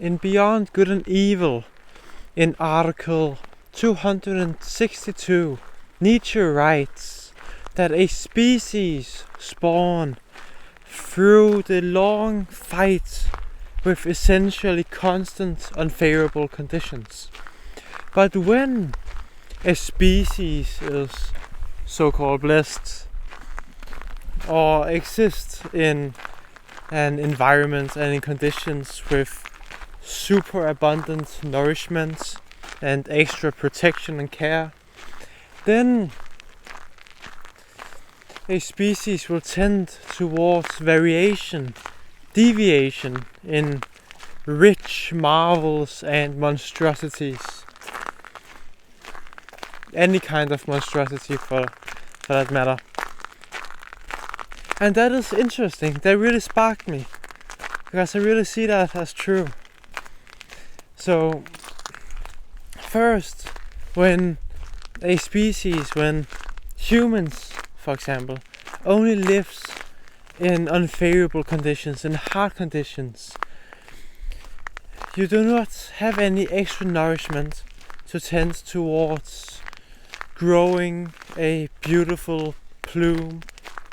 In Beyond Good and Evil, in Article 262, Nietzsche writes that a species spawn through the long fight with essentially constant unfavorable conditions. But when a species is so-called blessed or exists in an environment and in conditions with super abundant nourishment and extra protection and care, then a species will tend towards deviation in rich marvels and monstrosities. Any kind of monstrosity for that matter. And that is interesting. That really sparked me, because I really see that as true. So first, when humans, for example, only lives in unfavorable conditions, in hard conditions, you do not have any extra nourishment to tend towards growing a beautiful plume,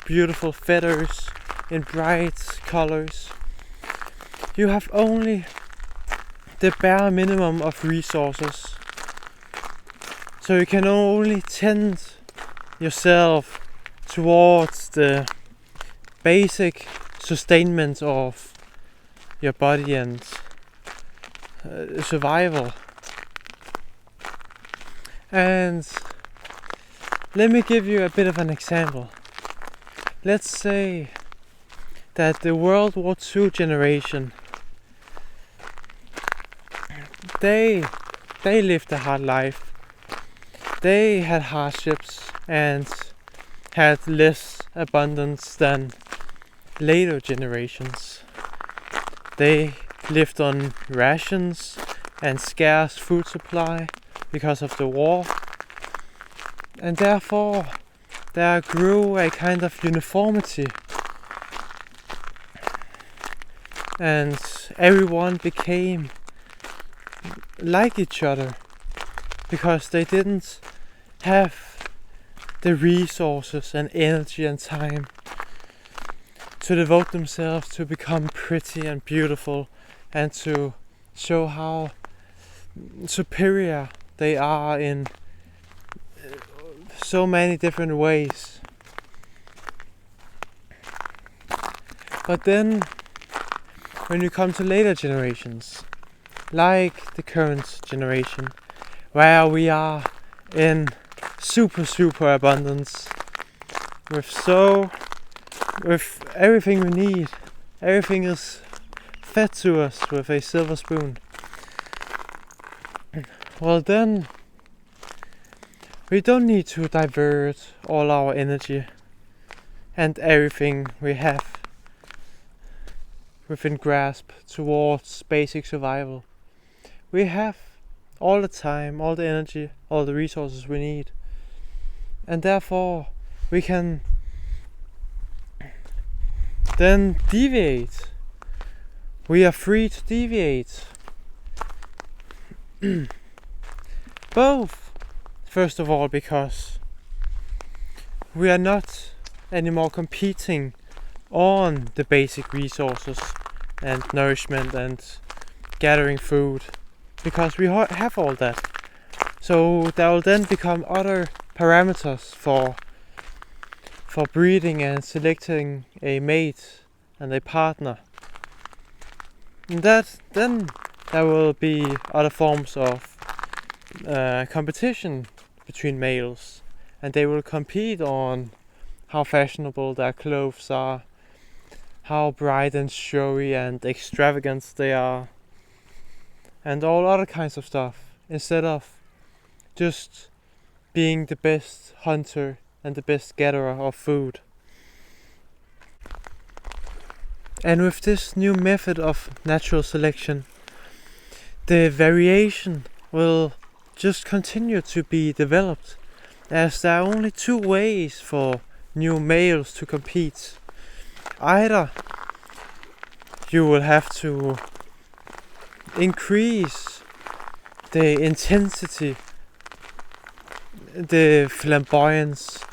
beautiful feathers in bright colors. You have only the bare minimum of resources. So you can only tend yourself towards the basic sustainment of your body and survival. And let me give you a bit of an example. Let's say that the World War II generation, they lived a hard life. They had hardships and had less abundance than later generations. They lived on rations and scarce food supply because of the war, and therefore there grew a kind of uniformity, and everyone became like each other because they didn't have the resources and energy and time to devote themselves to become pretty and beautiful and to show how superior they are in so many different ways. But then when you come to later generations, like the current generation, where we are in super abundance with everything we need, everything is fed to us with a silver spoon. Well, then we don't need to divert all our energy and everything we have within grasp towards basic survival. We have all the time, all the energy, all the resources we need, and therefore we can then deviate. We are free to deviate. Both, first of all, because we are not anymore competing on the basic resources and nourishment and gathering food, because we have all that. So there will then become other parameters for breeding and selecting a mate and a partner. And then there will be other forms of competition between males, and they will compete on how fashionable their clothes are, how bright and showy and extravagant they are, and all other kinds of stuff, instead of just being the best hunter and the best gatherer of food. And with this new method of natural selection, the variation will just continue to be developed, as there are only two ways for new males to compete. Either you will have to increase the intensity, the flamboyance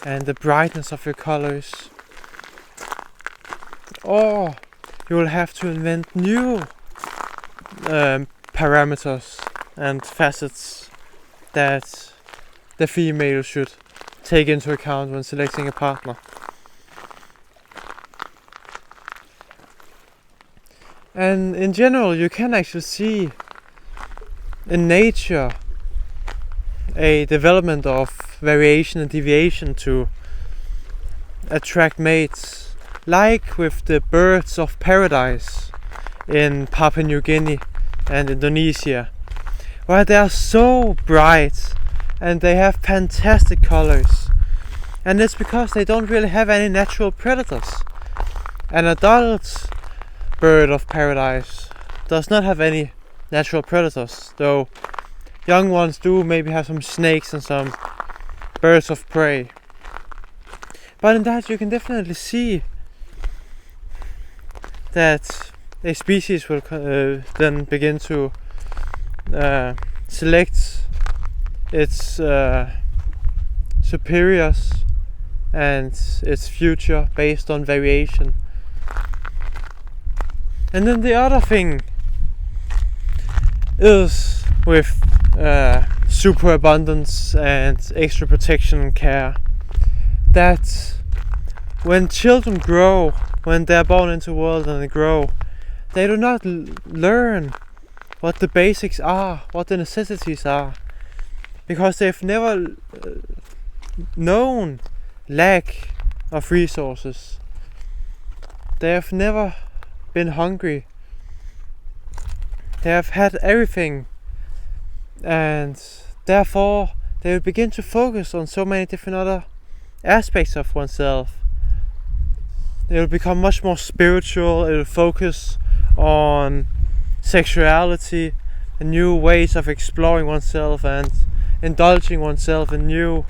and the brightness of your colors, or you will have to invent new parameters and facets that the female should take into account when selecting a partner. And in general, you can actually see in nature a development of variation and deviation to attract mates, like with the birds of paradise in Papua New Guinea and Indonesia, where they are so bright and they have fantastic colors, and it's because they don't really have any natural predators. An adult bird of paradise does not have any natural predators, though young ones do maybe have some snakes and some birds of prey. But in that you can definitely see that a species will then begin to select its superiors and its future based on variation. And then the other thing is with superabundance and extra protection and care, that when children grow, when they are born into the world and they grow, they do not learn what the basics are, what the necessities are, because they've never known lack of resources. They have never been hungry. They have had everything, and therefore they will begin to focus on so many different other aspects of oneself. It will become much more spiritual. It will focus on sexuality and new ways of exploring oneself and indulging oneself in new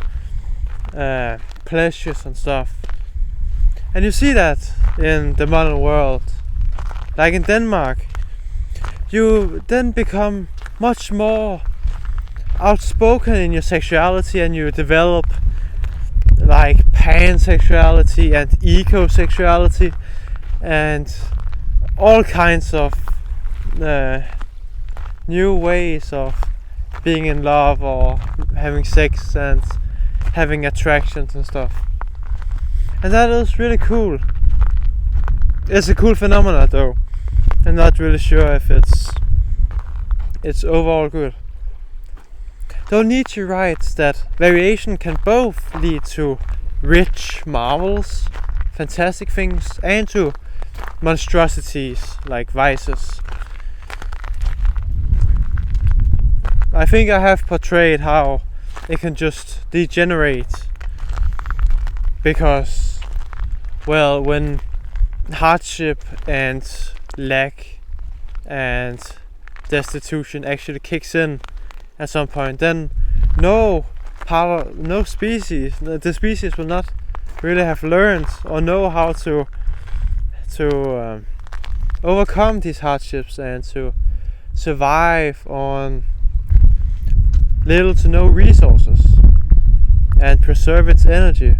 pleasures and stuff. And you see that in the modern world. Like in Denmark, you then become much more outspoken in your sexuality, and you develop like pansexuality and ecosexuality and all kinds of new ways of being in love or having sex and having attractions and stuff. And that is really cool. It's a cool phenomenon though. I'm not really sure if it's overall good. Though Nietzsche writes that variation can both lead to rich marvels, fantastic things, and to monstrosities like vices. I think I have portrayed how it can just degenerate, because, well, when hardship and lack and destitution actually kicks in at some point, then the species will not really have learned or know how to overcome these hardships and to survive on little to no resources and preserve its energy.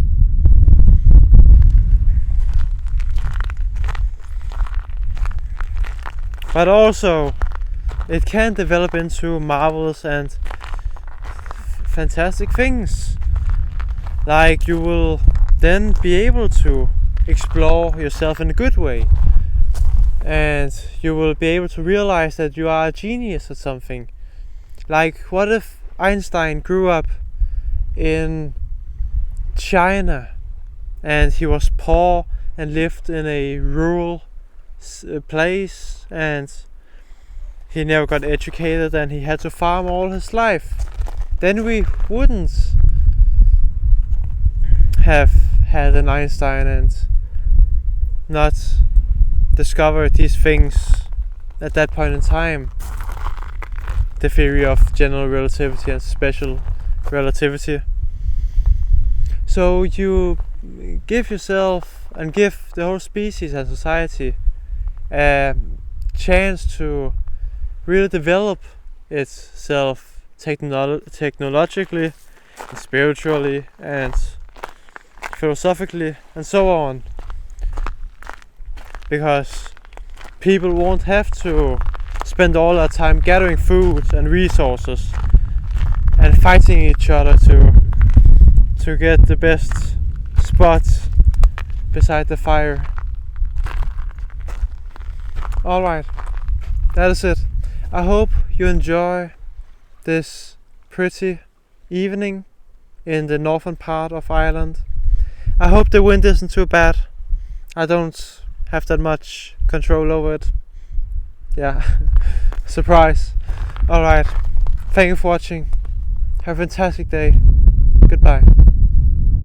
But also it can develop into marvelous and fantastic things. Like, you will then be able to explore yourself in a good way, and you will be able to realize that you are a genius at something. Like, what if Einstein grew up in China and he was poor and lived in a rural place, and he never got educated and he had to farm all his life? Then we wouldn't have had an Einstein and not discovered these things at that point in time. The theory of general relativity and special relativity. So you give yourself and give the whole species and society a chance to really develop itself technologically, and spiritually, and philosophically, and so on, because people won't have to spend all their time gathering food and resources and fighting each other to get the best spot beside the fire. Alright, that is it. I hope you enjoy this pretty evening in the northern part of Ireland. I hope the wind isn't too bad. I don't have that much control over it. Yeah, surprise. Alright, thank you for watching. Have a fantastic day. Goodbye.